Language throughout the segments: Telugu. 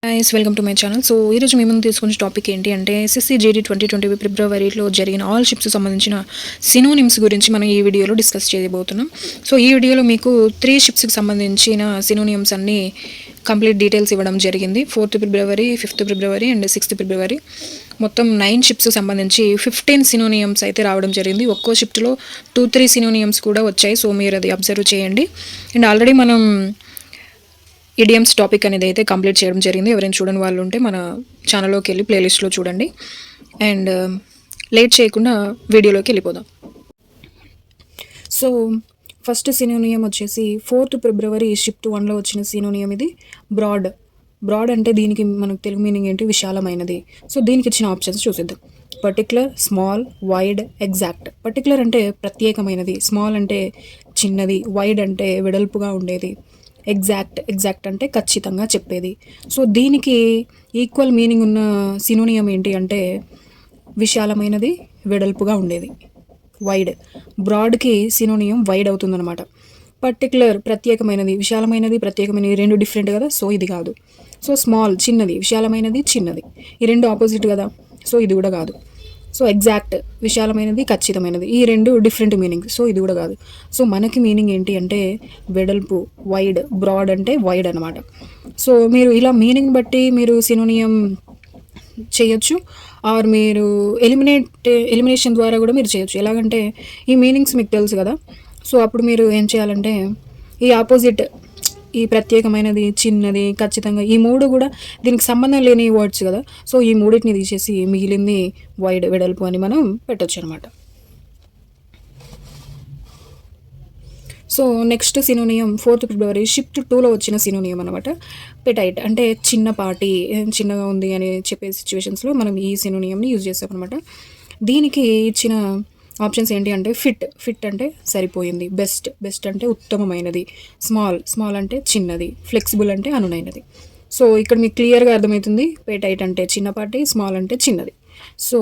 Guys welcome to my channel. So ఈరోజు మేము తీసుకున్న టాపిక్ ఏంటి అంటే ఎస్ఎస్సి జీడీ 2020 ఫిబ్రవరిలో జరిగిన ఆల్ షిప్స్ సంబంధించిన సినోనిమ్స్ గురించి మనం ఈ వీడియోలో డిస్కస్ చేయబోతున్నాం. సో ఈ వీడియోలో మీకు 3 షిప్స్కి సంబంధించిన సినోనిమ్స్ అన్ని కంప్లీట్ డీటెయిల్స్ ఇవ్వడం జరిగింది. 4th February, 5th February and 6th ఫిబ్రవరి మొత్తం 9 షిప్స్కి సంబంధించి 15 సినోనియమ్స్ అయితే రావడం జరిగింది. ఒక్కో షిఫ్ట్లో 2-3 సినోనియమ్స్ కూడా వచ్చాయి. సో మీరు అది అబ్జర్వ్ చేయండి. అండ్ ఆల్రెడీ మనం ఇడియమ్స్ టాపిక్ అనేది అయితే కంప్లీట్ చేయడం జరిగింది. ఎవరైనా చూడని వాళ్ళు ఉంటే మన ఛానల్లోకి వెళ్ళి ప్లేలిస్ట్లో చూడండి. అండ్ లేట్ చేయకుండా వీడియోలోకి వెళ్ళిపోదాం. సో ఫస్ట్ సినోనియం వచ్చేసి 4th ఫిబ్రవరి షిఫ్ట్ 1లో వచ్చిన సినోనియం ఇది బ్రాడ్ అంటే దీనికి మనకు తెలుగు మీనింగ్ ఏంటి, విశాలమైనది. సో దీనికి ఇచ్చిన ఆప్షన్స్ చూసిద్దాం. Particular, small, wide, exact. Particular అంటే ప్రత్యేకమైనది, స్మాల్ అంటే చిన్నది, వైడ్ అంటే వెడల్పుగా ఉండేది, ఎగ్జాక్ట్ అంటే ఖచ్చితంగా చెప్పేది. సో దీనికి ఈక్వల్ మీనింగ్ ఉన్న సినోనియం ఏంటి అంటే విశాలమైనది, వెడల్పుగా ఉండేది, వైడ్. బ్రాడ్కి సినోనియం వైడ్ అవుతుందన్నమాట. పర్టికులర్ ప్రత్యేకమైనది, విశాలమైనది ప్రత్యేకమైనది రెండు డిఫరెంట్ కదా, సో ఇది కాదు. సో స్మాల్ చిన్నది, విశాలమైనది చిన్నది, ఈ రెండు ఆపోజిట్ కదా, సో ఇది కూడా కాదు. సో ఎగ్జాక్ట్ విశాలమైనది, ఖచ్చితమైనది, ఈ రెండు డిఫరెంట్ మీనింగ్, సో ఇది కూడా కాదు. సో మనకి మీనింగ్ ఏంటి అంటే వెడల్పు, వైడ్. బ్రాడ్ అంటే వైడ్ అనమాట. సో మీరు ఇలా మీనింగ్ బట్టి మీరు సినోనియం చేయొచ్చు, ఆర్ మీరు ఎలిమినేషన్ ద్వారా కూడా మీరు చేయొచ్చు. ఎలాగంటే ఈ మీనింగ్స్ మీకు తెలుసు కదా, సో అప్పుడు మీరు ఏం చేయాలంటే ఈ ఆపోజిట్, ఈ ప్రత్యేకమైనది, చిన్నది, ఖచ్చితంగా, ఈ మూడు కూడా దీనికి సంబంధం లేని వర్డ్స్ కదా, సో ఈ మూడింటిని తీసేసి మిగిలింది వైడ్, వెడల్పు అని మనం పెట్టొచ్చు అనమాట. సో నెక్స్ట్ సినోనియం 4th ఫిబ్రవరి షిఫ్ట్ 2లో వచ్చిన సినోనియం అనమాట. పెటైట్ అంటే చిన్నపాటి, చిన్నగా ఉంది అని చెప్పే సిచ్యువేషన్స్లో మనం ఈ సినోనియంని యూజ్ చేస్తాం అనమాట. దీనికి ఇచ్చిన ఆప్షన్స్ ఏంటి అంటే ఫిట్ అంటే సరిపోయింది, బెస్ట్ అంటే ఉత్తమమైనది, స్మాల్ అంటే చిన్నది, ఫ్లెక్సిబుల్ అంటే అనునైనది. సో ఇక్కడ మీకు క్లియర్గా అర్థమవుతుంది, పెటైట్ అంటే చిన్నపాటి, స్మాల్ అంటే చిన్నది. సో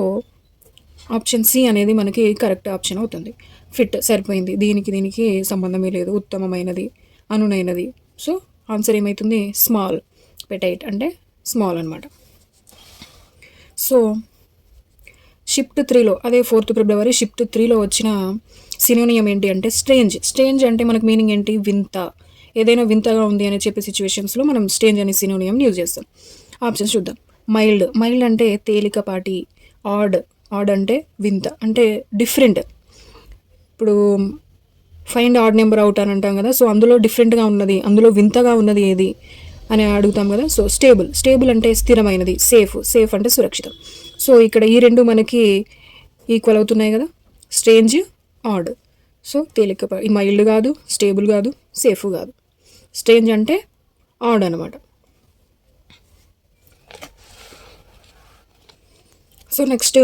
ఆప్షన్ సి అనేది మనకి కరెక్ట్ ఆప్షన్ అవుతుంది. ఫిట్ సరిపోయింది, దీనికి సంబంధమే లేదు, ఉత్తమమైనది, అనునైనది. సో ఆన్సర్ ఏమవుతుంది స్మాల్. పెటైట్ అంటే స్మాల్ అనమాట. సో షిఫ్ట్ 3లో, అదే 4th ఫిబ్రవరి షిఫ్ట్ 3లో వచ్చిన సినోనియం ఏంటి అంటే స్ట్రేంజ్ అంటే మనకు మీనింగ్ ఏంటి, వింత. ఏదైనా వింతగా ఉంది అని చెప్పే సిచ్యువేషన్స్లో మనం స్ట్రేంజ్ అనే సినోనియంని యూజ్ చేస్తాం. ఆప్షన్స్ చూద్దాం. మైల్డ్ అంటే తేలికపాటి, ఆడ్ అంటే వింత అంటే డిఫరెంట్. ఇప్పుడు ఫైండ్ ఆడ్ నెంబర్ అవుట్ అని అంటాం కదా, సో అందులో డిఫరెంట్గా ఉన్నది, అందులో వింతగా ఉన్నది ఏది అని అడుగుతాం కదా. సో స్టేబుల్ అంటే స్థిరమైనది, సేఫ్ అంటే సురక్షితం. సో ఇక్కడ ఈ రెండు మనకి ఈక్వల్ అవుతున్నాయి కదా, స్ట్రేంజ్, ఆడ్. సో తేలికపాటి, మైల్డ్ కాదు, స్టేబుల్ కాదు, సేఫ్ కాదు. స్ట్రేంజ్ అంటే ఆడ్ అనమాట. సో నెక్స్ట్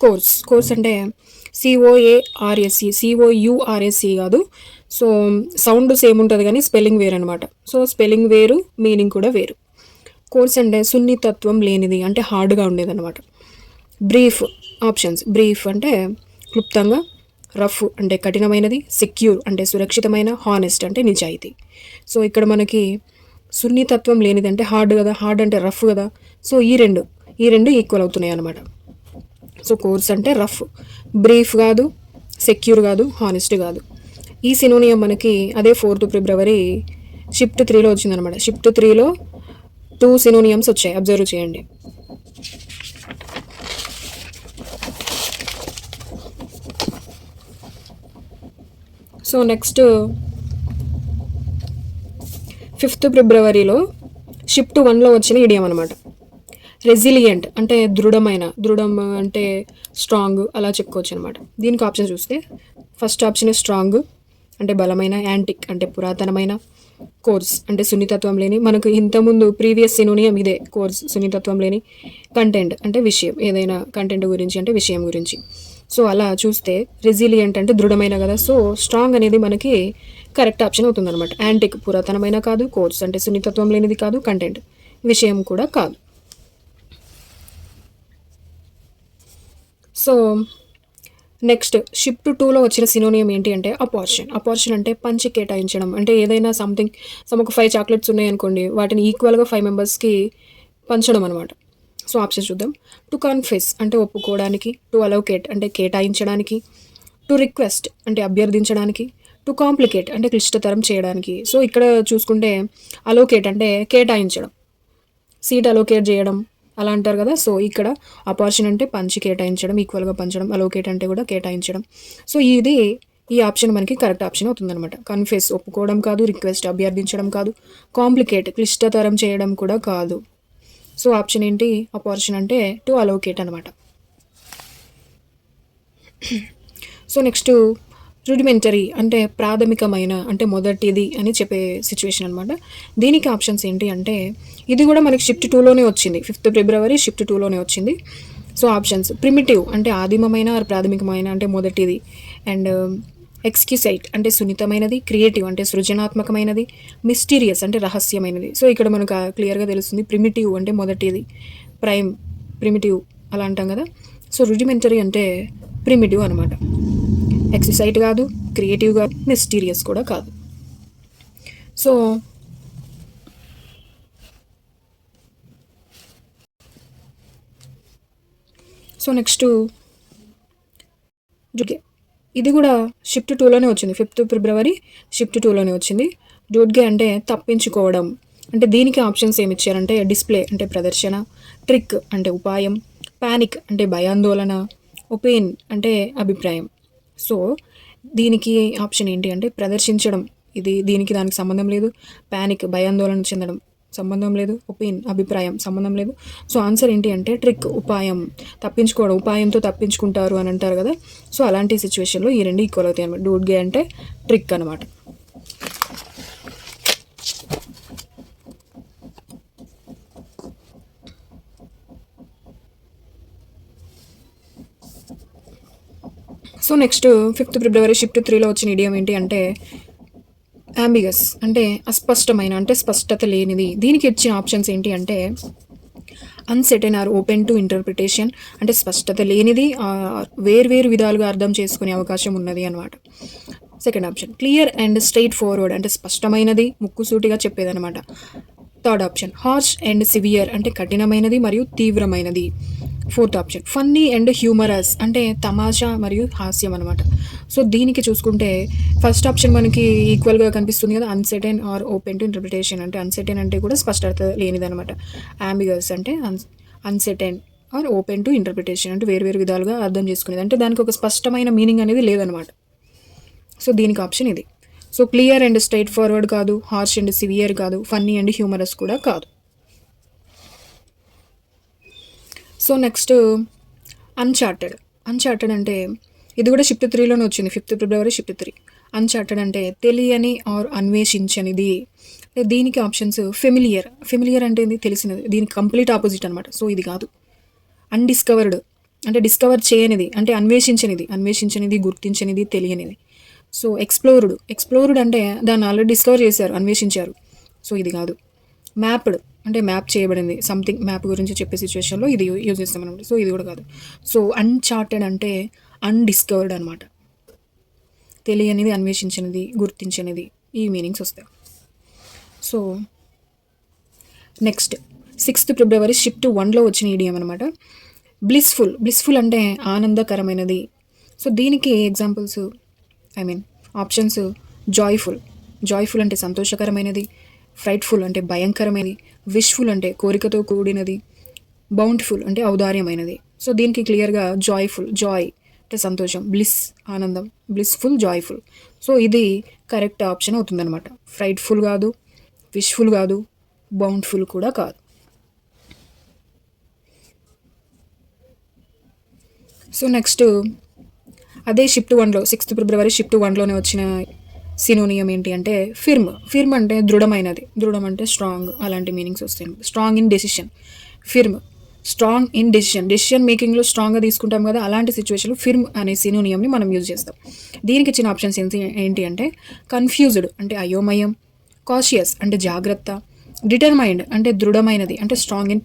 కోర్స్ అంటే COURSE కాదు. సో సౌండ్ సేమ్ ఉంటుంది కానీ స్పెల్లింగ్ వేరు అనమాట. సో స్పెల్లింగ్ వేరు, మీనింగ్ కూడా వేరు. కోర్స్ అంటే సున్నితత్వం లేనిది అంటే హార్డ్గా ఉండేది అనమాట. ఆప్షన్స్ బ్రీఫ్ అంటే క్లుప్తంగా, రఫ్ అంటే కఠినమైనది, సెక్యూర్ అంటే సురక్షితమైన, హానెస్ట్ అంటే నిజాయితీ. సో ఇక్కడ మనకి సున్నితత్వం లేనిది అంటే హార్డ్ కదా, హార్డ్ అంటే రఫ్ కదా, సో ఈ రెండు ఈక్వల్ అవుతున్నాయి అనమాట. సో కోర్స్ అంటే రఫ్, బ్రీఫ్ కాదు, సెక్యూర్ కాదు, హానెస్ట్ కాదు. ఈ సినోనియం మనకి అదే 4th ఫిబ్రవరి షిఫ్ట్ 3లో వచ్చిందనమాట. షిఫ్ట్ 3లో 2 సినోనియమ్స్ వచ్చాయి, అబ్జర్వ్ చేయండి. సో నెక్స్ట్ 5th ఫిబ్రవరిలో షిఫ్ట్ 1లో వచ్చిన ఇడియం అనమాట. రెసిలియంట్ అంటే దృఢం అంటే స్ట్రాంగ్ అలా చెప్పుకోవచ్చు అనమాట. దీనికి ఆప్షన్ చూస్తే ఫస్ట్ ఆప్షన్ స్ట్రాంగ్ అంటే బలమైన, యాంటిక్ అంటే పురాతనమైన, కోర్స్ అంటే సున్నితత్వం లేని, మనకు ఇంతకుముందు ప్రీవియస్ సినోనియం ఇదే కోర్స్, సున్నితత్వం లేని, కంటెంట్ అంటే విషయం, ఏదైనా కంటెంట్ గురించి అంటే విషయం గురించి. సో అలా చూస్తే రెసిలియంట్ అంటే దృఢమైన కదా, సో స్ట్రాంగ్ అనేది మనకి కరెక్ట్ ఆప్షన్ అవుతుంది అనమాట. యాంటిక్ పురాతనమైన కాదు, కోర్స్ అంటే సున్నితత్వం లేనిది కాదు, కంటెంట్ విషయం కూడా కాదు. సో నెక్స్ట్ షిఫ్ట్ 2లో వచ్చిన సినోనియం ఏంటి అంటే అపార్షన్. అపార్షన్ అంటే పంచి కేటాయించడం. అంటే ఏదైనా సంథింగ్ ఒక 5 చాక్లెట్స్ ఉన్నాయనుకోండి, వాటిని ఈక్వల్‌గా 5 మెంబర్స్‌కి పంచడం అనమాట. సో, ఆప్షన్స్ చూద్దాం. టు కన్ఫెస్ అంటే ఒప్పుకోవడానికి, టు అలోకేట్ అంటే కేటాయించడానికి, టు రిక్వెస్ట్ అంటే అభ్యర్థించడానికి, టు కాంప్లికేట్ అంటే క్లిష్టతరం చేయడానికి. సో, ఇక్కడ చూసుకుంటే అలోకేట్ అంటే కేటాయించడం, సీట్ అలోకేట్ చేయడం అలా అంటారు కదా. సో, ఇక్కడ అపార్షన్ అంటే పంచి కేటాయించడం, ఈక్వల్‌గా పంచడం, అలోకేట్ అంటే కూడా కేటాయించడం. సో, ఈ ఆప్షన్ మనకి కరెక్ట్ ఆప్షన్ అవుతుందనమాట. కన్ఫెస్ ఒప్పుకోవడం కాదు, రిక్వెస్ట్ అభ్యర్థించడం కాదు, కాంప్లికేట్ క్లిష్టతరం చేయడం కూడా కాదు. సో, ఆప్షన్ ఏంటి? అపార్షన్ అంటే టు అలోకేట్ అనమాట. సో, నెక్స్ట్ రుడిమెంటరీ అంటే ప్రాథమికమైన అంటే మొదటిది అని చెప్పే సిచ్యువేషన్ అనమాట. దీనికి ఆప్షన్స్ ఏంటి అంటే ఇది కూడా మనకి షిఫ్ట్ 2లోనే వచ్చింది. 5th ఫిబ్రవరి షిఫ్ట్ 2లోనే వచ్చింది. సో, ఆప్షన్స్ ప్రిమిటివ్ అంటే ఆదిమమైన ఆర్ ప్రాథమికమైన అంటే మొదటిది, అండ్ ఎక్స్క్యూసైట్ అంటే సున్నితమైనది, క్రియేటివ్ అంటే సృజనాత్మకమైనది, మిస్టీరియస్ అంటే రహస్యమైనది. సో, ఇక్కడ మనకు క్లియర్గా తెలుస్తుంది ప్రిమిటివ్ అంటే మొదటిది, ప్రిమిటివ్ అలా అంటాం కదా. సో, రుడిమెంటరీ అంటే ప్రిమిటివ్ అనమాట. ఎక్సైట్ కాదు, క్రియేటివ్ కాదు, మిస్టీరియస్ కూడా కాదు. సో నెక్స్ట్ ఇది కూడా షిఫ్ట్ 2లోనే వచ్చింది. 5th ఫిబ్రవరి షిఫ్ట్ 2లోనే వచ్చింది. డూడ్గే అంటే తప్పించుకోవడం. అంటే దీనికి ఆప్షన్స్ ఏమి ఇచ్చారంటే డిస్ప్లే అంటే ప్రదర్శన, ట్రిక్ అంటే ఉపాయం, పానిక్ అంటే భయాందోళన, ఒపీన్ అంటే అభిప్రాయం. సో, దీనికి ఆప్షన్ ఏంటి అంటే ప్రదర్శించడం, దీనికి దానికి సంబంధం లేదు. పానిక్ భయాందోళన చెందడం సంబంధం లేదు. ఒపీన్ అభిప్రాయం సంబంధం లేదు. సో, ఆన్సర్ ఏంటి అంటే ట్రిక్ ఉపాయం, తప్పించుకోవడం, ఉపాయంతో తప్పించుకుంటారు అని అంటారు కదా. సో, అలాంటి సిచ్యువేషన్లో ఈ రెండు ఈక్వల్ అవుతాయి అనమాట. డూడ్గే అంటే ట్రిక్ అనమాట. సో, నెక్స్ట్ 5th ఫిబ్రవరి షిఫ్ట్ 3లో వచ్చిన ఇడియం ఏంటి అంటే అంబిగస్ అంటే అస్పష్టమైన అంటే స్పష్టత లేనిది. దీనికి ఇచ్చిన ఆప్షన్స్ ఏంటి అంటే అన్సెర్టైన్ ఆర్ ఓపెన్ టు ఇంటర్ప్రిటేషన్ అంటే స్పష్టత లేనిది, వేర్వేరు విధాలుగా అర్థం చేసుకునే అవకాశం ఉన్నది అనమాట. Second option clear and straightforward అంటే స్పష్టమైనది, ముక్కుసూటిగా చెప్పేదనమాట. Third option harsh and severe అంటే కఠినమైనది మరియు తీవ్రమైనది. Fourth option funny and humorous అంటే తమాషా మరియు హాస్యం అనమాట. సో, దీనికి చూసుకుంటే ఫస్ట్ ఆప్షన్ మనకి ఈక్వల్గా కనిపిస్తుంది కదా, uncertain or open to interpretation అంటే అన్సర్టైన్ అంటే కూడా స్పష్టత లేనిదనమాట. అంబిగస్ అంటే uncertain or open to interpretation అంటే వేరు విధాలుగా అర్థం చేసుకునేది, అంటే దానికి ఒక స్పష్టమైన మీనింగ్ అనేది లేదనమాట. సో, దీనికి ఆప్షన్ ఇది. So, clear and straight forward కాదు, హార్ష్ అండ్ సివియర్ కాదు, ఫన్నీ అండ్ హ్యూమరస్ కూడా కాదు. సో, నెక్స్ట్ అన్చార్టెడ్ అంటే ఇది కూడా షిఫ్ట్ 3లోనే వచ్చింది. 5th ఫిబ్రవరి షిఫ్ట్ 3. అన్చార్టెడ్ అంటే తెలియని ఆర్ అన్వేషించనిది. దీనికి ఆప్షన్స్ ఫెమిలియర్ అంటే ఏంది, తెలిసినది. దీనికి కంప్లీట్ ఆపోజిట్ అనమాట. సో, ఇది కాదు. అన్డిస్కవర్డ్ అంటే డిస్కవర్ చేయనిది అంటే అన్వేషించనిది, గుర్తించనిది, తెలియనిది. సో, ఎక్స్ప్లోర్డ్ అంటే దాన్ని ఆల్రెడీ డిస్కవర్ చేశారు, అన్వేషించారు. సో, ఇది కాదు. మ్యాప్డ్ అంటే మ్యాప్ చేయబడింది, సంథింగ్ మ్యాప్ గురించి చెప్పే సిచ్యువేషన్లో ఇది యూజ్ చేస్తాం అనమాట. సో, ఇది కూడా కాదు. సో, అన్చార్టెడ్ అంటే అన్డిస్కవర్డ్ అనమాట. తెలియనిది, అన్వేషించినది, గుర్తించినది, ఈ మీనింగ్స్ వస్తాయి. సో, నెక్స్ట్ 6th ఫిబ్రవరి షిఫ్ట్ 1లో వచ్చిన ఈడియం అనమాట. బ్లిస్ఫుల్ అంటే ఆనందకరమైనది. సో, దీనికి ఎగ్జాంపుల్స్ ఆప్షన్స్ జాయ్ఫుల్ అంటే సంతోషకరమైనది, ఫ్రైట్ఫుల్ అంటే భయంకరమైనది, విష్ఫుల్ అంటే కోరికతో కూడినది, బౌంటిఫుల్ అంటే ఔదార్యమైనది. సో, దీనికి క్లియర్గా జాయ్ అంటే సంతోషం, బ్లిస్ ఆనందం, బ్లిస్ఫుల్, జాయ్ఫుల్. సో, ఇది కరెక్ట్ ఆప్షన్ అవుతుందన్నమాట. ఫ్రైట్ఫుల్ కాదు, విష్ఫుల్ కాదు, బౌంటిఫుల్ కూడా కాదు. సో, నెక్స్ట్ అదే షిఫ్ట్ 1లో 6th ఫిబ్రవరి షిఫ్ట్ 1లోనే వచ్చిన సినోనియం ఏంటి అంటే ఫిర్మ్ అంటే దృఢమైనది, దృఢం అంటే స్ట్రాంగ్, అలాంటి మీనింగ్స్ వస్తాయి. Strong in decision, strong in decision మేకింగ్లో స్ట్రాంగ్గా తీసుకుంటాం కదా, అలాంటి సిచ్యువేషన్లో ఫిర్మ్ అనే సినోనియంని మనం యూజ్ చేస్తాం. దీనికి ఇచ్చిన ఆప్షన్స్ ఏంటి అంటే కన్ఫ్యూజ్డ్ అంటే అయోమయం, కాషియస్ అంటే జాగ్రత్త, డిటర్మైండ్ అంటే దృఢమైనది అంటే స్ట్రాంగ్ ఇన్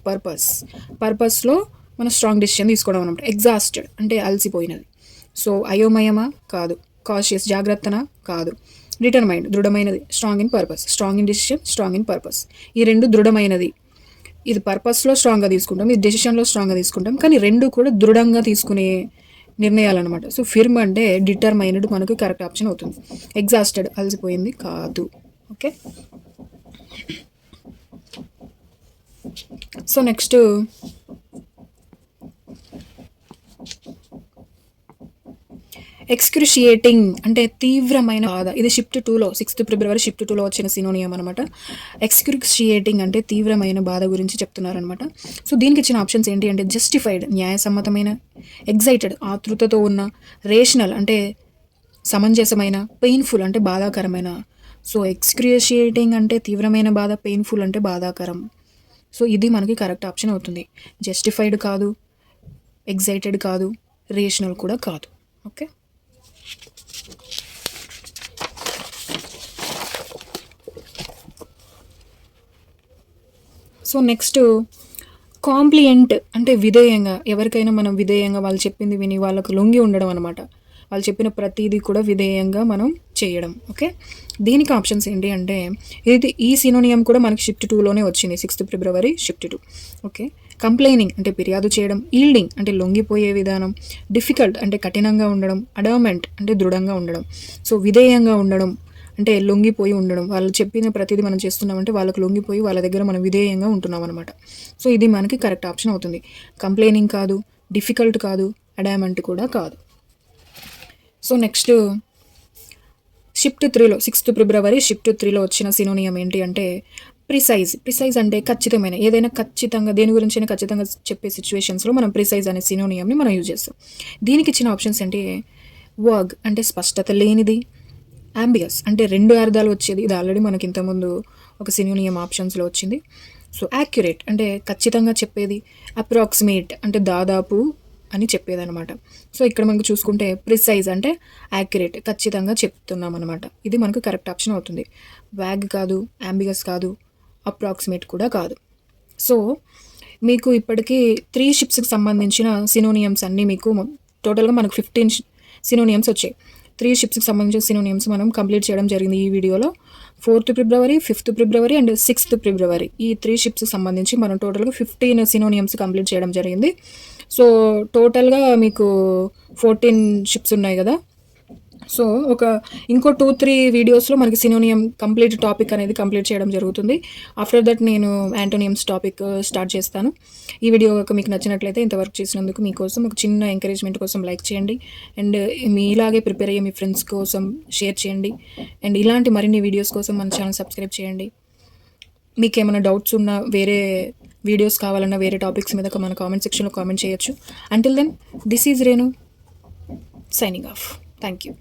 పర్పస్లో మనం స్ట్రాంగ్ డెసిషన్ తీసుకోవడం అనమాట. ఎగ్జాస్టెడ్ అంటే అలసిపోయినది. సో అయోమయమా? కాదు. కాషియస్ జాగ్రత్తనా? కాదు. డిటర్మైన్డ్ దృఢమైనది. Strong in purpose, strong in decision, strong in purpose. ఈ రెండు దృఢమైనది. ఇది పర్పస్లో స్ట్రాంగ్గా తీసుకుంటాం, ఇది డెసిషన్లో స్ట్రాంగ్గా తీసుకుంటాం, కానీ రెండు కూడా దృఢంగా తీసుకునే నిర్ణయాలన్నమాట. సో ఫిర్మ్ అంటే డిటర్మైన్డ్ మనకు కరెక్ట్ ఆప్షన్ అవుతుంది. ఎగ్జాస్టెడ్ అలసిపోయింది కాదు. ఓకే, సో నెక్స్ట్ ఎక్స్క్రిషియేటింగ్ అంటే తీవ్రమైన బాధ. ఇది షిఫ్ట్ 2లో 6th February షిఫ్ట్ 2లో వచ్చిన సినోనియం అనమాట. ఎక్స్క్రిషియేటింగ్ అంటే తీవ్రమైన బాధ గురించి చెప్తున్నారనమాట. సో దీనికి ఇచ్చిన ఆప్షన్స్ ఏంటి అంటే జస్టిఫైడ్ న్యాయసమ్మతమైన, ఎగ్జైటెడ్ ఆతృతతో ఉన్న, రేషనల్ అంటే సమంజసమైన, పెయిన్ఫుల్ అంటే బాధాకరమైన. సో ఎక్స్క్రిషియేటింగ్ అంటే తీవ్రమైన బాధ, పెయిన్ఫుల్ అంటే బాధాకరం. సో ఇది మనకి కరెక్ట్ ఆప్షన్ అవుతుంది. జస్టిఫైడ్ కాదు, ఎగ్జైటెడ్ కాదు, రేషనల్ కూడా కాదు. ఓకే, సో నెక్స్ట్ కాంప్లియంట్ అంటే విధేయంగా, ఎవరికైనా మనం విధేయంగా వాళ్ళు చెప్పింది విని వాళ్ళకు లొంగి ఉండడం అనమాట. వాళ్ళు చెప్పిన ప్రతిదీ కూడా విధేయంగా మనం చేయడం. ఓకే, దీనికి ఆప్షన్స్ ఏంటి అంటే ఈ సినోనియం కూడా మనకి షిఫ్ట్ 2లోనే వచ్చింది, 6th February shift 2. Okay, complaining అంటే ఫిర్యాదు చేయడం, ఈల్డింగ్ అంటే లొంగిపోయే విధానం, డిఫికల్ట్ అంటే కఠినంగా ఉండడం, అడర్మెంట్ అంటే దృఢంగా ఉండడం. సో విధేయంగా ఉండడం అంటే లొంగిపోయి ఉండడం, వాళ్ళు చెప్పిన ప్రతిదీ మనం చేస్తున్నామంటే వాళ్ళకు లొంగిపోయి వాళ్ళ దగ్గర మనం విధేయంగా ఉంటున్నాం అనమాట. సో ఇది మనకి కరెక్ట్ ఆప్షన్ అవుతుంది. కంప్లైనింగ్ కాదు, డిఫికల్ట్ కాదు, అడామెంట్ కూడా కాదు. సో నెక్స్ట్ షిఫ్ట్ 3లో 6th February షిఫ్ట్ 3లో వచ్చిన సినోనియం ఏంటి అంటే ప్రిసైజ్ అంటే ఖచ్చితమైన, ఏదైనా ఖచ్చితంగా దేని గురించైనా ఖచ్చితంగా చెప్పే సిచ్యువేషన్స్లో మనం ప్రిసైజ్ అనే సినోనియంని మనం యూజ్ చేస్తాం. దీనికి ఇచ్చిన ఆప్షన్స్ ఏంటి, వర్గ్ అంటే స్పష్టత లేనిది, అంబియస్ అంటే రెండు అర్థాలు వచ్చేది, ఇది ఆల్రెడీ మనకి ఇంతకుముందు ఒక సినోనియం ఆప్షన్స్లో వచ్చింది. సో యాక్యురేట్ అంటే ఖచ్చితంగా చెప్పేది, అప్రాక్సిమేట్ అంటే దాదాపు అని చెప్పేదనమాట. సో ఇక్కడ మనకు చూసుకుంటే ప్రిసైజ్ అంటే యాక్యురేట్ ఖచ్చితంగా చెప్తున్నాం అనమాట. ఇది మనకు కరెక్ట్ ఆప్షన్ అవుతుంది. వ్యాగ్ కాదు, అంబియస్ కాదు, అప్రాక్సిమేట్ కూడా కాదు. సో మీకు ఇప్పటికీ 3 షిప్స్కి సంబంధించిన సినోనియమ్స్ అన్నీ మీకు టోటల్గా మనకు 15 సినోనియమ్స్ వచ్చాయి. 3 షిప్స్కి సంబంధించిన సినోనియమ్స్ మనం కంప్లీట్ చేయడం జరిగింది ఈ వీడియోలో. 4th February, 5th February and 6th February ఈ 3 షిప్స్కి సంబంధించి మనం టోటల్గా 15 సినోనియమ్స్ కంప్లీట్ చేయడం జరిగింది. సో టోటల్గా మీకు 14 షిప్స్ ఉన్నాయి కదా. సో ఇంకో 2-3 వీడియోస్లో మనకి సినోనియం కంప్లీట్ టాపిక్ అనేది కంప్లీట్ చేయడం జరుగుతుంది. ఆఫ్టర్ దట్ నేను యాంటోనియమ్స్ టాపిక్ స్టార్ట్ చేస్తాను. ఈ వీడియో మీకు నచ్చినట్లయితే ఇంతవరకు చేసినందుకు మీకోసం ఒక చిన్న ఎంకరేజ్మెంట్ కోసం లైక్ చేయండి, అండ్ మీలాగే ప్రిపేర్ అయ్యే మీ ఫ్రెండ్స్ కోసం షేర్ చేయండి, అండ్ ఇలాంటి మరిన్ని వీడియోస్ కోసం మన ఛానల్ సబ్స్క్రైబ్ చేయండి. మీకు ఏమైనా డౌట్స్ ఉన్నా, వేరే వీడియోస్ కావాలన్నా, వేరే టాపిక్స్ మీద మన కామెంట్ సెక్షన్లో కామెంట్ చేయొచ్చు. Until then, this is Renu signing off. Thank you.